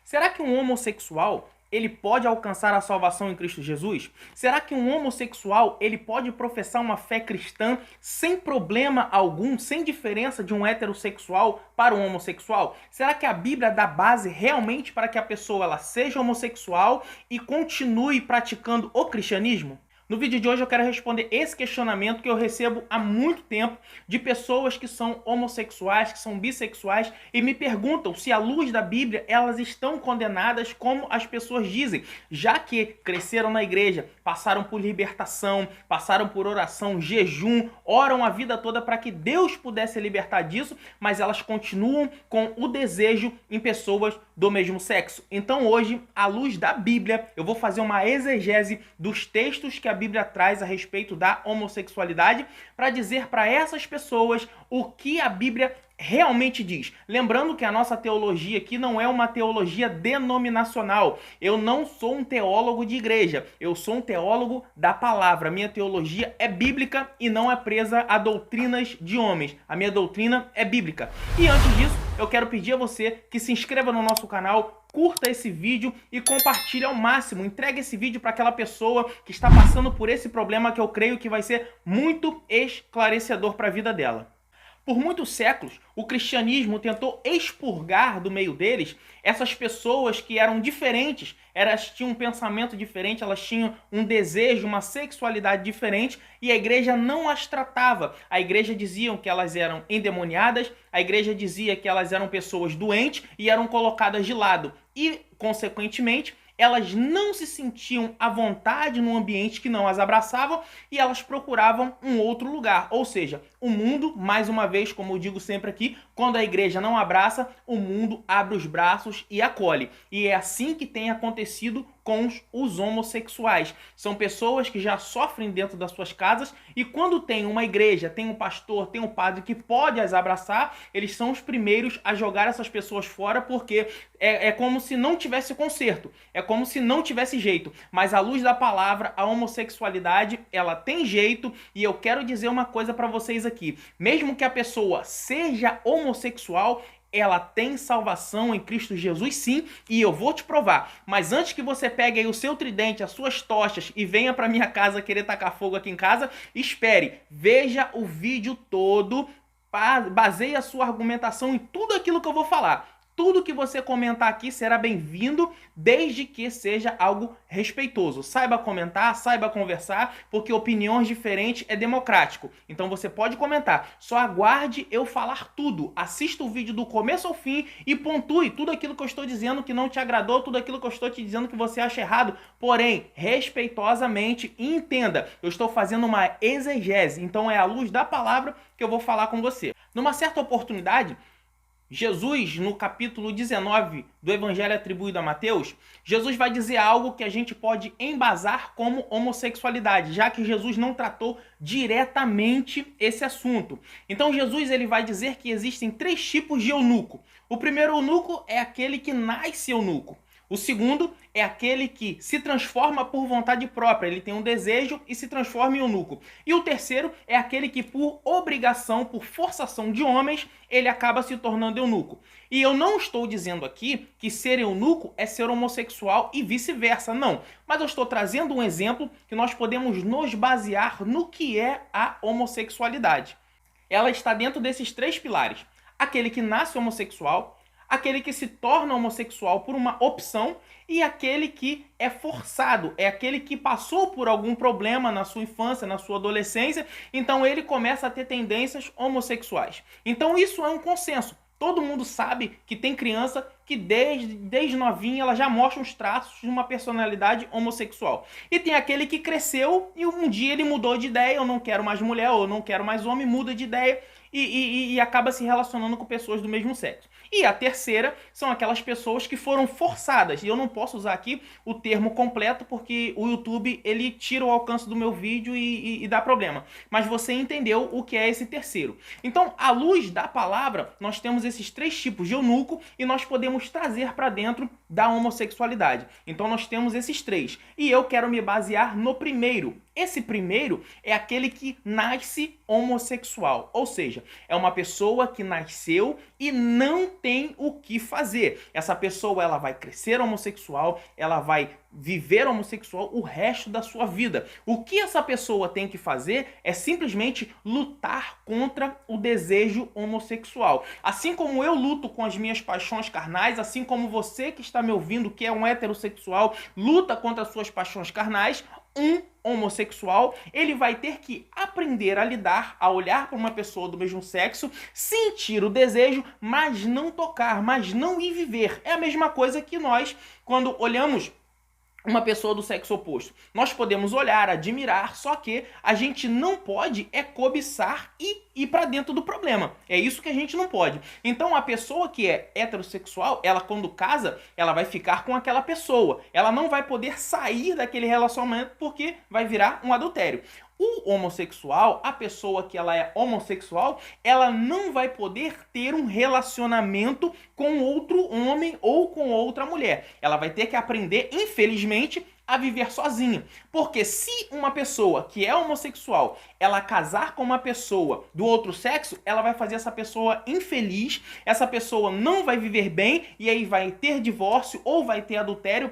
Será que um homossexual ele pode alcançar a salvação em Cristo Jesus? Será que um homossexual ele pode professar uma fé cristã sem problema algum, sem diferença de um heterossexual para um homossexual? Será que a Bíblia dá base realmente para que a pessoa ela seja homossexual e continue praticando o cristianismo? No vídeo de hoje eu quero responder esse questionamento que eu recebo há muito tempo de pessoas que são homossexuais, que são bissexuais e me perguntam se à luz da Bíblia elas estão condenadas como as pessoas dizem, já que cresceram na igreja, passaram por libertação, passaram por oração, jejum, oram a vida toda para que Deus pudesse libertar disso, mas elas continuam com o desejo em pessoas do mesmo sexo. Então hoje, à luz da Bíblia, eu vou fazer uma exegese dos textos que a Bíblia traz a respeito da homossexualidade para dizer para essas pessoas o que a Bíblia realmente diz. Lembrando que a nossa teologia aqui não é uma teologia denominacional. Eu não sou um teólogo de igreja. Eu sou um teólogo da palavra. Minha teologia é bíblica e não é presa a doutrinas de homens. A minha doutrina é bíblica. E antes disso, eu quero pedir a você que se inscreva no nosso canal, curta esse vídeo e compartilhe ao máximo. Entregue esse vídeo para aquela pessoa que está passando por esse problema que eu creio que vai ser muito esclarecedor para a vida dela. Por muitos séculos, o cristianismo tentou expurgar do meio deles essas pessoas que eram diferentes, elas tinham um pensamento diferente, elas tinham um desejo, uma sexualidade diferente e a igreja não as tratava. A igreja dizia que elas eram endemoniadas, a igreja dizia que elas eram pessoas doentes e eram colocadas de lado. E, consequentemente, elas não se sentiam à vontade num ambiente que não as abraçava e elas procuravam um outro lugar. Ou seja, o mundo, mais uma vez, como eu digo sempre aqui, quando a igreja não abraça, o mundo abre os braços e acolhe. E é assim que tem acontecido com os homossexuais. São pessoas que já sofrem dentro das suas casas e quando tem uma igreja, tem um pastor, tem um padre que pode as abraçar, eles são os primeiros a jogar essas pessoas fora porque é como se não tivesse conserto, é como se não tivesse jeito. Mas à luz da palavra, a homossexualidade, ela tem jeito e eu quero dizer uma coisa para vocês aqui. Mesmo que a pessoa seja homossexual, ela tem salvação em Cristo Jesus sim, e eu vou te provar. Mas antes que você pegue aí o seu tridente, as suas tochas e venha para minha casa querer tacar fogo aqui em casa, espere, veja o vídeo todo, baseie a sua argumentação em tudo aquilo que eu vou falar. Tudo que você comentar aqui será bem-vindo, desde que seja algo respeitoso. Saiba comentar, saiba conversar, porque opiniões diferentes é democrático. Então você pode comentar. Só aguarde eu falar tudo. Assista o vídeo do começo ao fim e pontue tudo aquilo que eu estou dizendo que não te agradou, tudo aquilo que eu estou te dizendo que você acha errado. Porém, respeitosamente, entenda, eu estou fazendo uma exegese. Então é à luz da palavra que eu vou falar com você. Numa certa oportunidade, Jesus, no capítulo 19 do Evangelho atribuído a Mateus, Jesus vai dizer algo que a gente pode embasar como homossexualidade, já que Jesus não tratou diretamente esse assunto. Então Jesus ele vai dizer que existem 3 tipos de eunuco. O primeiro eunuco é aquele que nasce eunuco. O segundo é aquele que se transforma por vontade própria, ele tem um desejo e se transforma em eunuco. E o terceiro é aquele que por obrigação, por forçação de homens, ele acaba se tornando eunuco. E eu não estou dizendo aqui que ser eunuco é ser homossexual e vice-versa, não. Mas eu estou trazendo um exemplo que nós podemos nos basear no que é a homossexualidade. Ela está dentro desses 3 pilares. Aquele que nasce homossexual, aquele que se torna homossexual por uma opção e aquele que é forçado, é aquele que passou por algum problema na sua infância, na sua adolescência, então ele começa a ter tendências homossexuais. Então isso é um consenso. Todo mundo sabe que tem criança que desde novinha ela já mostra os traços de uma personalidade homossexual. E tem aquele que cresceu e um dia ele mudou de ideia, eu não quero mais mulher, ou eu não quero mais homem, muda de ideia e acaba se relacionando com pessoas do mesmo sexo. E a terceira são aquelas pessoas que foram forçadas. E eu não posso usar aqui o termo completo porque o YouTube ele tira o alcance do meu vídeo e dá problema. Mas você entendeu o que é esse terceiro. Então, à luz da palavra, nós temos esses 3 tipos de eunuco e nós podemos trazer para dentro da homossexualidade. Então, nós temos esses 3. E eu quero me basear no primeiro. Esse primeiro é aquele que nasce homossexual, ou seja, é uma pessoa que nasceu e não tem o que fazer. Essa pessoa ela vai crescer homossexual, ela vai viver homossexual o resto da sua vida. O que essa pessoa tem que fazer é simplesmente lutar contra o desejo homossexual. Assim como eu luto com as minhas paixões carnais, assim como você que está me ouvindo, que é um heterossexual, luta contra as suas paixões carnais, um homossexual, ele vai ter que aprender a lidar, a olhar para uma pessoa do mesmo sexo, sentir o desejo, mas não tocar, mas não ir viver. É a mesma coisa que nós, quando olhamos uma pessoa do sexo oposto. Nós podemos olhar, admirar, só que a gente não pode cobiçar e ir para dentro do problema. É isso que a gente não pode. Então a pessoa que é heterossexual, ela quando casa, ela vai ficar com aquela pessoa. Ela não vai poder sair daquele relacionamento porque vai virar um adultério. O homossexual, a pessoa que ela é homossexual, ela não vai poder ter um relacionamento com outro homem ou com outra mulher. Ela vai ter que aprender, infelizmente, a viver sozinha. Porque se uma pessoa que é homossexual, ela casar com uma pessoa do outro sexo, ela vai fazer essa pessoa infeliz, essa pessoa não vai viver bem e aí vai ter divórcio ou vai ter adultério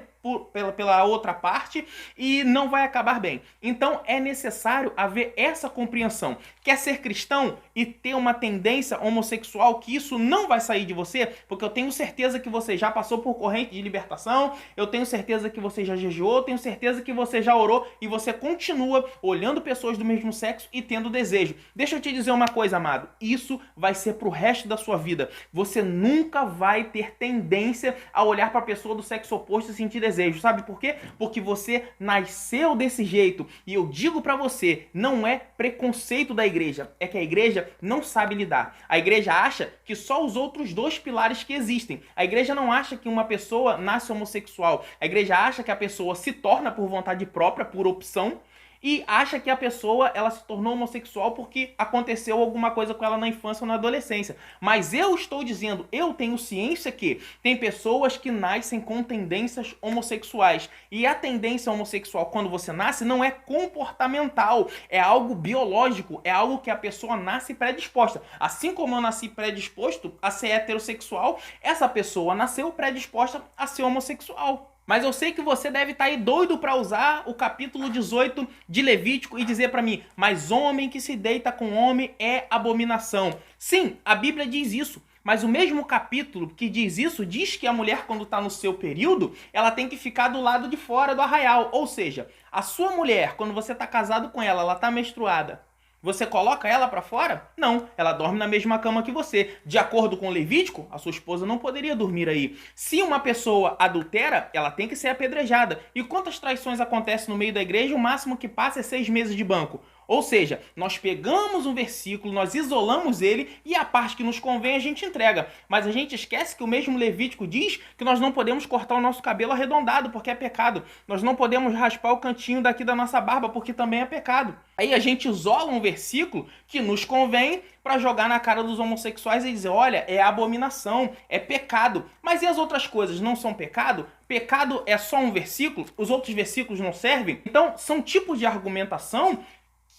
pela outra parte e não vai acabar bem. Então é necessário haver essa compreensão. Quer ser cristão e ter uma tendência homossexual, que isso não vai sair de você, porque eu tenho certeza que você já passou por corrente de libertação, eu tenho certeza que você já jejuou, eu tenho certeza que você já orou e você continua olhando pessoas do mesmo sexo e tendo desejo. Deixa eu te dizer uma coisa, amado, isso vai ser pro resto da sua vida. Você nunca vai ter tendência a olhar para a pessoa do sexo oposto e sentir desejo. Sabe por quê? Porque você nasceu desse jeito. E eu digo pra você, não é preconceito da igreja, é que a igreja não sabe lidar. A igreja acha que só os outros dois pilares que existem. A igreja não acha que uma pessoa nasce homossexual. A igreja acha que a pessoa se torna por vontade própria, por opção, e acha que a pessoa ela se tornou homossexual porque aconteceu alguma coisa com ela na infância ou na adolescência. Mas eu estou dizendo, eu tenho ciência que tem pessoas que nascem com tendências homossexuais. E a tendência homossexual, quando você nasce, não é comportamental, é algo biológico, é algo que a pessoa nasce predisposta. Assim como eu nasci predisposto a ser heterossexual, essa pessoa nasceu predisposta a ser homossexual. Mas eu sei que você deve estar aí doido para usar o capítulo 18 de Levítico e dizer para mim, mas homem que se deita com homem é abominação. Sim, a Bíblia diz isso. Mas o mesmo capítulo que diz isso, diz que a mulher, quando está no seu período, ela tem que ficar do lado de fora do arraial. Ou seja, a sua mulher, quando você está casado com ela está menstruada, você coloca ela para fora? Não, ela dorme na mesma cama que você. De acordo com o Levítico, a sua esposa não poderia dormir aí. Se uma pessoa adultera, ela tem que ser apedrejada. E quantas traições acontecem no meio da igreja? O máximo que passa é 6 meses de banco. Ou seja, nós pegamos um versículo, nós isolamos ele e a parte que nos convém a gente entrega. Mas a gente esquece que o mesmo Levítico diz que nós não podemos cortar o nosso cabelo arredondado porque é pecado. Nós não podemos raspar o cantinho daqui da nossa barba porque também é pecado. Aí a gente isola um versículo que nos convém para jogar na cara dos homossexuais e dizer, olha, é abominação, é pecado. Mas e as outras coisas não são pecado? Pecado é só um versículo? Os outros versículos não servem? Então, são tipos de argumentação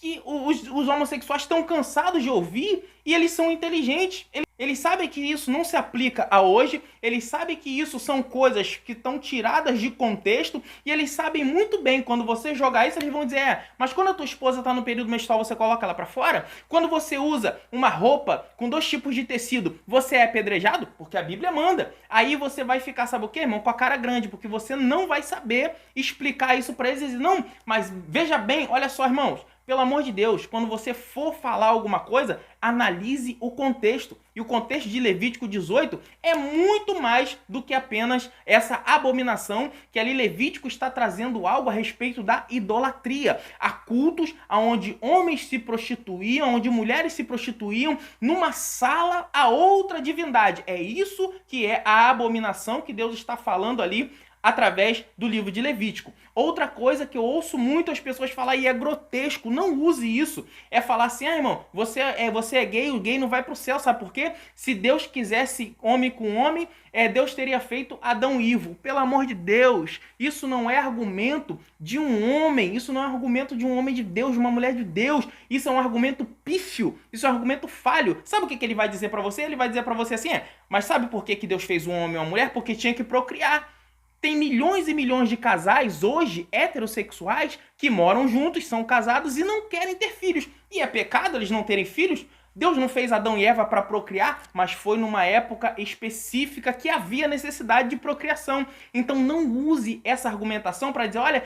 que os homossexuais estão cansados de ouvir e eles são inteligentes. Eles sabem que isso não se aplica a hoje, eles sabem que isso são coisas que estão tiradas de contexto e eles sabem muito bem, quando você jogar isso, eles vão dizer, mas quando a tua esposa está no período menstrual, você coloca ela para fora? Quando você usa uma roupa com 2 tipos de tecido, você é apedrejado? Porque a Bíblia manda. Aí você vai ficar, sabe o quê, irmão? Com a cara grande, porque você não vai saber explicar isso para eles. Não, mas veja bem, olha só, irmãos, pelo amor de Deus, quando você for falar alguma coisa, analise o contexto. E o contexto de Levítico 18 é muito mais do que apenas essa abominação, que ali Levítico está trazendo algo a respeito da idolatria. Há cultos onde homens se prostituíam, onde mulheres se prostituíam, numa sala a outra divindade. É isso que é a abominação que Deus está falando ali através do livro de Levítico. Outra coisa que eu ouço muito as pessoas falar e é grotesco, não use isso, é falar assim, irmão, você você é gay, o gay não vai para o céu, sabe por quê? Se Deus quisesse homem com homem, Deus teria feito Adão e Ivo. Pelo amor de Deus, isso não é argumento de um homem, isso não é argumento de um homem de Deus, de uma mulher de Deus, isso é um argumento pífio, isso é um argumento falho. Sabe o que ele vai dizer para você? Ele vai dizer para você assim, mas sabe por que Deus fez um homem e uma mulher? Porque tinha que procriar. Tem milhões e milhões de casais hoje, heterossexuais, que moram juntos, são casados e não querem ter filhos. E é pecado eles não terem filhos? Deus não fez Adão e Eva para procriar, mas foi numa época específica que havia necessidade de procriação. Então não use essa argumentação para dizer, olha,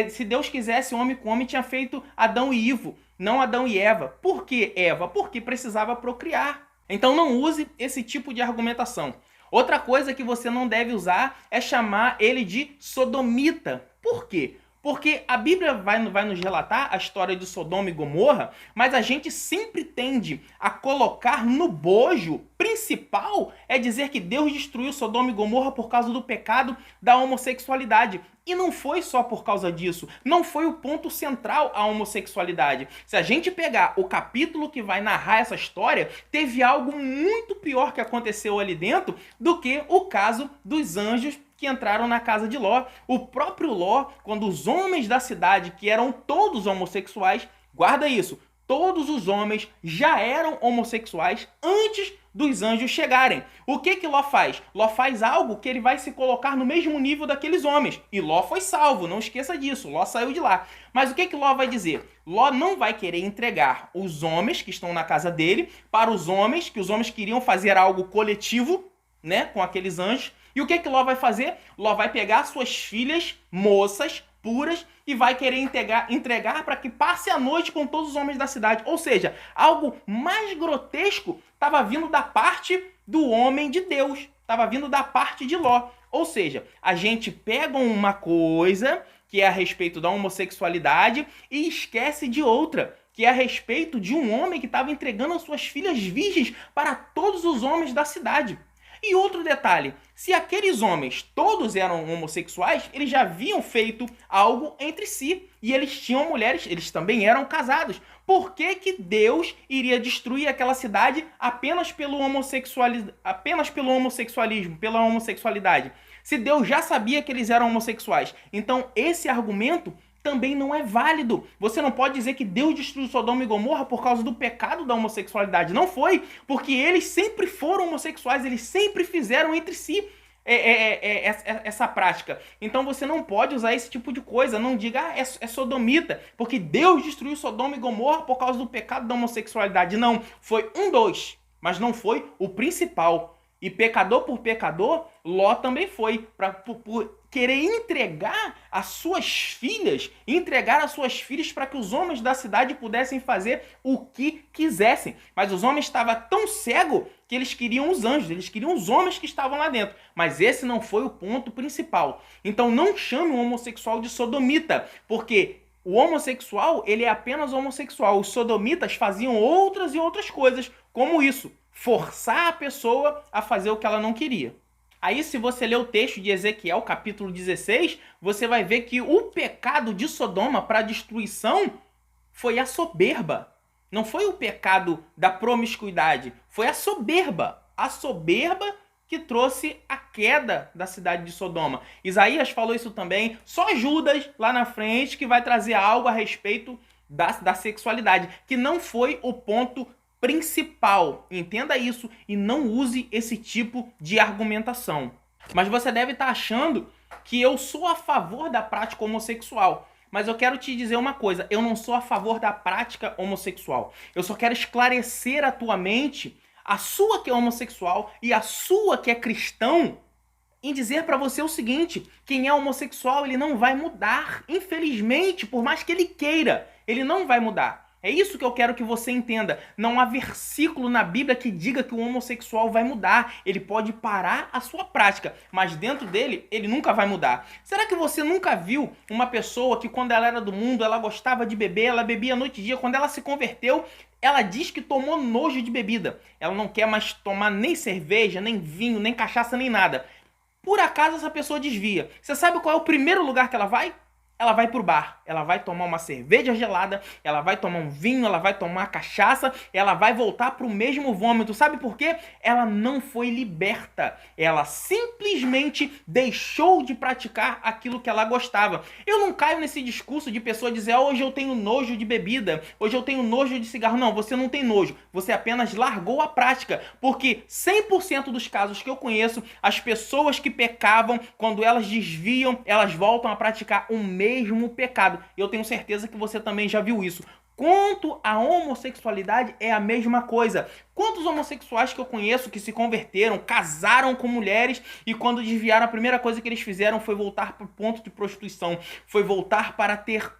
se Deus quisesse homem com homem, tinha feito Adão e Ivo, não Adão e Eva. Por que Eva? Porque precisava procriar. Então não use esse tipo de argumentação. Outra coisa que você não deve usar é chamar ele de sodomita. Por quê? Porque a Bíblia vai nos relatar a história de Sodoma e Gomorra, mas a gente sempre tende a colocar no bojo principal é dizer que Deus destruiu Sodoma e Gomorra por causa do pecado da homossexualidade. E não foi só por causa disso, não foi o ponto central a homossexualidade. Se a gente pegar o capítulo que vai narrar essa história, teve algo muito pior que aconteceu ali dentro do que o caso dos anjos que entraram na casa de Ló. O próprio Ló, quando os homens da cidade, que eram todos homossexuais, guarda isso, todos os homens já eram homossexuais antes dos anjos chegarem. O que Ló faz? Ló faz algo que ele vai se colocar no mesmo nível daqueles homens. E Ló foi salvo, não esqueça disso. Ló saiu de lá. Mas o que Ló vai dizer? Ló não vai querer entregar os homens que estão na casa dele para os homens, que os homens queriam fazer algo coletivo, né, com aqueles anjos. E o que Ló vai fazer? Ló vai pegar suas filhas moças, puras, e vai querer entregar para que passe a noite com todos os homens da cidade. Ou seja, algo mais grotesco estava vindo da parte do homem de Deus, estava vindo da parte de Ló. Ou seja, a gente pega uma coisa que é a respeito da homossexualidade e esquece de outra, que é a respeito de um homem que estava entregando as suas filhas virgens para todos os homens da cidade. E outro detalhe, se aqueles homens todos eram homossexuais, eles já haviam feito algo entre si. E eles tinham mulheres, eles também eram casados. Por que Deus iria destruir aquela cidade apenas pelo homossexualismo, pela homossexualidade? Se Deus já sabia que eles eram homossexuais. Então esse argumento também não é válido. Você não pode dizer que Deus destruiu Sodoma e Gomorra por causa do pecado da homossexualidade. Não foi, porque eles sempre foram homossexuais, eles sempre fizeram entre si essa prática. Então você não pode usar esse tipo de coisa. Não diga, é sodomita, porque Deus destruiu Sodoma e Gomorra por causa do pecado da homossexualidade. Não, foi um dos, mas não foi o principal. E pecador por pecador, Ló também foi, por querer entregar as suas filhas para que os homens da cidade pudessem fazer o que quisessem. Mas os homens estavam tão cegos que eles queriam os anjos, eles queriam os homens que estavam lá dentro. Mas esse não foi o ponto principal. Então não chame o homossexual de sodomita, porque o homossexual, ele é apenas homossexual. Os sodomitas faziam outras e outras coisas, como isso. Forçar a pessoa a fazer o que ela não queria. Aí, se você ler o texto de Ezequiel, capítulo 16, você vai ver que o pecado de Sodoma para a destruição foi a soberba. Não foi o pecado da promiscuidade, foi a soberba. A soberba que trouxe a queda da cidade de Sodoma. Isaías falou isso também. Só Judas, lá na frente, que vai trazer algo a respeito da sexualidade, que não foi o ponto principal. Entenda isso e não use esse tipo de argumentação. Mas você deve estar achando que eu sou a favor da prática homossexual. Mas eu quero te dizer uma coisa, eu não sou a favor da prática homossexual. Eu só quero esclarecer a tua mente, a sua que é homossexual e a sua que é cristão, em dizer para você o seguinte: quem é homossexual, ele não vai mudar. Infelizmente, por mais que ele queira, ele não vai mudar. É isso que eu quero que você entenda. Não há versículo na Bíblia que diga que o homossexual vai mudar. Ele pode parar a sua prática, mas dentro dele, ele nunca vai mudar. Será que você nunca viu uma pessoa que quando ela era do mundo, ela gostava de beber, ela bebia noite e dia, quando ela se converteu, ela diz que tomou nojo de bebida. Ela não quer mais tomar nem cerveja, nem vinho, nem cachaça, nem nada. Por acaso essa pessoa desvia. Você sabe qual é o primeiro lugar que ela vai? ela vai pro bar, ela vai tomar uma cerveja gelada, ela vai tomar um vinho, ela vai tomar cachaça, ela vai voltar pro mesmo vômito. Sabe por quê? Ela não foi liberta. Ela simplesmente deixou de praticar aquilo que ela gostava. Eu não caio nesse discurso de pessoa dizer, hoje eu tenho nojo de bebida, hoje eu tenho nojo de cigarro. Não, você não tem nojo, você apenas largou a prática, porque 100% dos casos que eu conheço, as pessoas que pecavam, quando elas desviam, elas voltam a praticar o mesmo pecado. Eu tenho certeza que você também já viu isso. Quanto à homossexualidade, é a mesma coisa. Quantos homossexuais que eu conheço que se converteram, casaram com mulheres e quando desviaram, a primeira coisa que eles fizeram foi voltar para o ponto de prostituição, foi voltar para ter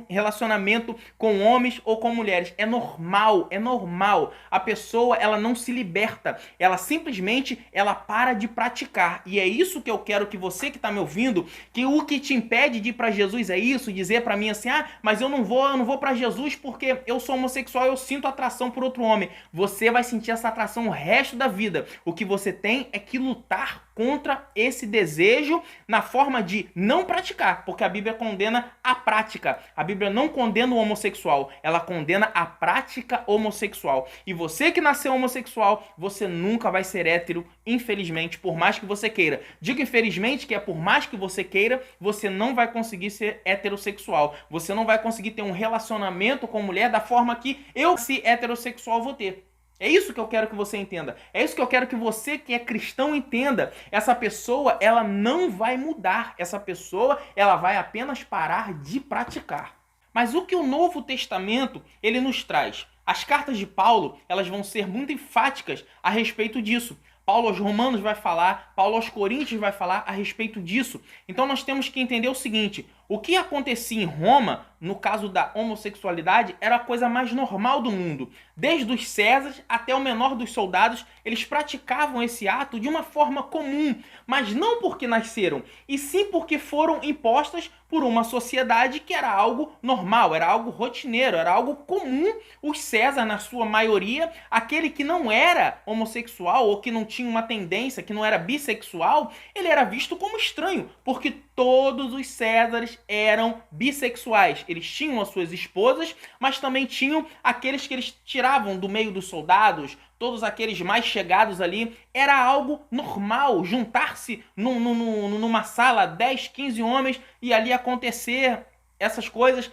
relacionamento com homens ou com mulheres. É normal, é normal. A pessoa, ela não se liberta, ela simplesmente ela para de praticar. E é isso que eu quero que você que está me ouvindo, que o que te impede de ir para Jesus é isso, dizer para mim assim, mas eu não vou para Jesus porque eu sou homossexual, eu sinto atração por outro homem. Você vai sentir essa atração o resto da vida. O que você tem é que lutar contra esse desejo na forma de não praticar, porque a Bíblia condena a prática. A Bíblia não condena o homossexual, ela condena a prática homossexual. E você que nasceu homossexual, você nunca vai ser hétero, infelizmente, por mais que você queira. Digo infelizmente que é por mais que você queira, você não vai conseguir ser heterossexual. Você não vai conseguir ter um relacionamento com mulher da forma que eu, se heterossexual, vou ter. É isso que eu quero que você entenda. É isso que eu quero que você que é cristão entenda. Essa pessoa, ela não vai mudar. Essa pessoa, ela vai apenas parar de praticar. Mas o que o Novo Testamento, ele nos traz? As cartas de Paulo, elas vão ser muito enfáticas a respeito disso. Paulo aos Romanos vai falar, Paulo aos Coríntios vai falar a respeito disso. Então nós temos que entender o seguinte, o que acontecia em Roma, no caso da homossexualidade, era a coisa mais normal do mundo. Desde os Césares até o menor dos soldados, eles praticavam esse ato de uma forma comum, mas não porque nasceram, e sim porque foram impostas por uma sociedade que era algo normal, era algo rotineiro, era algo comum. Os Césares, na sua maioria, aquele que não era homossexual ou que não tinha uma tendência, que não era bissexual, ele era visto como estranho, porque todos os Césares eram bissexuais. Eles tinham as suas esposas, mas também tinham aqueles que eles tiravam do meio dos soldados, todos aqueles mais chegados ali. Era algo normal juntar-se numa sala, 10, 15 homens, e ali acontecer essas coisas.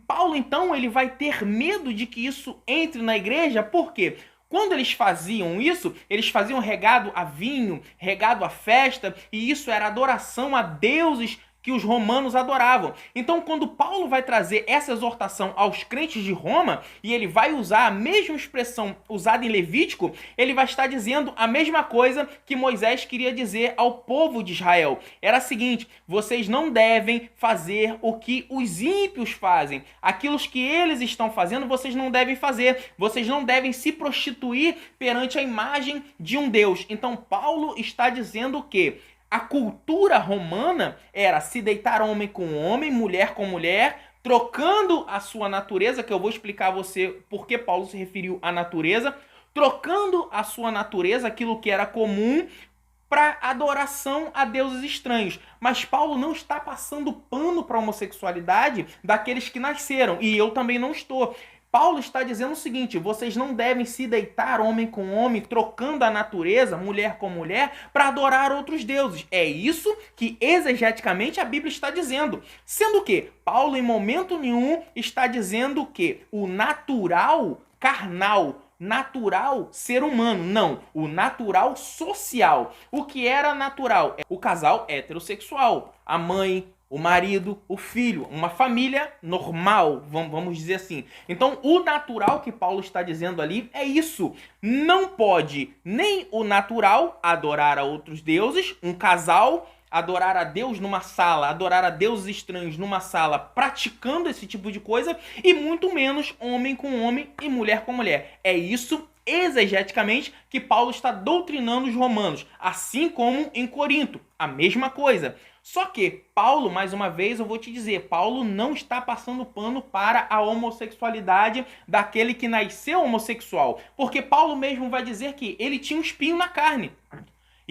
Paulo, então, ele vai ter medo de que isso entre na igreja, por quê? Quando eles faziam isso, eles faziam regado a vinho, regado a festa, e isso era adoração a deuses que os romanos adoravam. Então, quando Paulo vai trazer essa exortação aos crentes de Roma, e ele vai usar a mesma expressão usada em Levítico, ele vai estar dizendo a mesma coisa que Moisés queria dizer ao povo de Israel. Era a seguinte, vocês não devem fazer o que os ímpios fazem. Aquilo que eles estão fazendo, vocês não devem fazer. Vocês não devem se prostituir perante a imagem de um Deus. Então, Paulo está dizendo que a cultura romana era se deitar homem com homem, mulher com mulher, trocando a sua natureza, que eu vou explicar a você por que Paulo se referiu à natureza, trocando a sua natureza, aquilo que era comum, para adoração a deuses estranhos. Mas Paulo não está passando pano para a homossexualidade daqueles que nasceram, e eu também não estou. Paulo está dizendo o seguinte, vocês não devem se deitar homem com homem, trocando a natureza, mulher com mulher, para adorar outros deuses. É isso que exegeticamente a Bíblia está dizendo. Sendo que Paulo em momento nenhum está dizendo que o natural, carnal, natural ser humano, não, o natural social. O que era natural? É o casal heterossexual, a mãe, o marido, o filho, uma família normal, vamos dizer assim. Então, o natural que Paulo está dizendo ali é isso. Não pode nem o natural adorar a outros deuses, um casal adorar a Deus numa sala, adorar a deuses estranhos numa sala, praticando esse tipo de coisa, e muito menos homem com homem e mulher com mulher. É isso exegeticamente que Paulo está doutrinando os romanos, assim como em Corinto, a mesma coisa. Só que Paulo, mais uma vez, eu vou te dizer, Paulo não está passando pano para a homossexualidade daquele que nasceu homossexual, porque Paulo mesmo vai dizer que ele tinha um espinho na carne.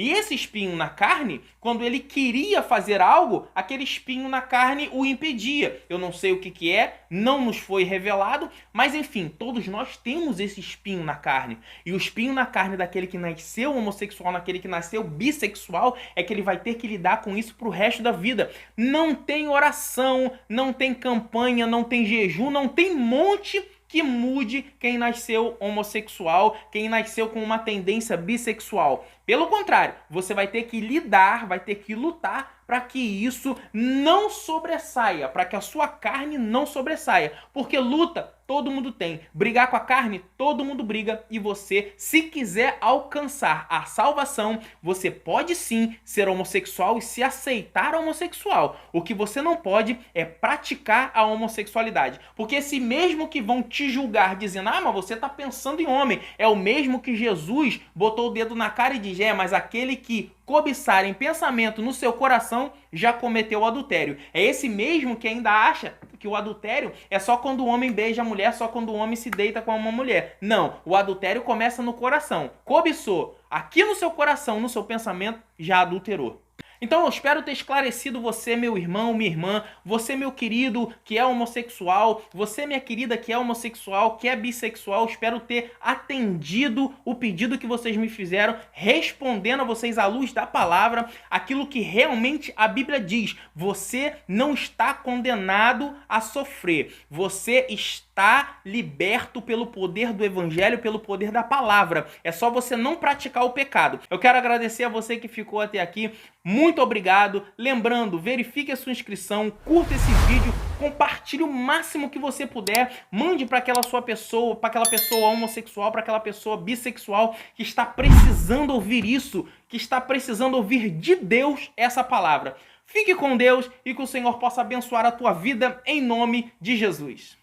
E esse espinho na carne, quando ele queria fazer algo, aquele espinho na carne o impedia. Eu não sei o que é, não nos foi revelado, mas enfim, todos nós temos esse espinho na carne. E o espinho na carne daquele que nasceu homossexual, naquele que nasceu bissexual, é que ele vai ter que lidar com isso pro resto da vida. Não tem oração, não tem campanha, não tem jejum, não tem monte que mude quem nasceu homossexual, quem nasceu com uma tendência bissexual. Pelo contrário, você vai ter que lidar, vai ter que lutar para que isso não sobressaia, para que a sua carne não sobressaia. Porque luta todo mundo tem. Brigar com a carne, todo mundo briga. E você, se quiser alcançar a salvação, você pode sim ser homossexual e se aceitar homossexual. O que você não pode é praticar a homossexualidade. Porque esse mesmo que vão te julgar dizendo, ah, mas você está pensando em homem, é o mesmo que Jesus botou o dedo na cara e diz, mas aquele que cobiçar em pensamento no seu coração já cometeu o adultério. É esse mesmo que ainda acha que o adultério é só quando o homem beija a mulher, só quando o homem se deita com uma mulher. Não, o adultério começa no coração. Cobiçou aqui no seu coração, no seu pensamento, já adulterou. Então eu espero ter esclarecido você, meu irmão, minha irmã, você, meu querido, que é homossexual, você, minha querida, que é homossexual, que é bissexual, espero ter atendido o pedido que vocês me fizeram, respondendo a vocês à luz da palavra, aquilo que realmente a Bíblia diz. Você não está condenado a sofrer, você está liberto pelo poder do evangelho, pelo poder da palavra. É só você não praticar o pecado. Eu quero agradecer a você que ficou até aqui. Muito obrigado. Lembrando, verifique a sua inscrição, curta esse vídeo, compartilhe o máximo que você puder, mande para aquela sua pessoa, para aquela pessoa homossexual, para aquela pessoa bissexual que está precisando ouvir isso, que está precisando ouvir de Deus essa palavra. Fique com Deus e que o Senhor possa abençoar a tua vida em nome de Jesus.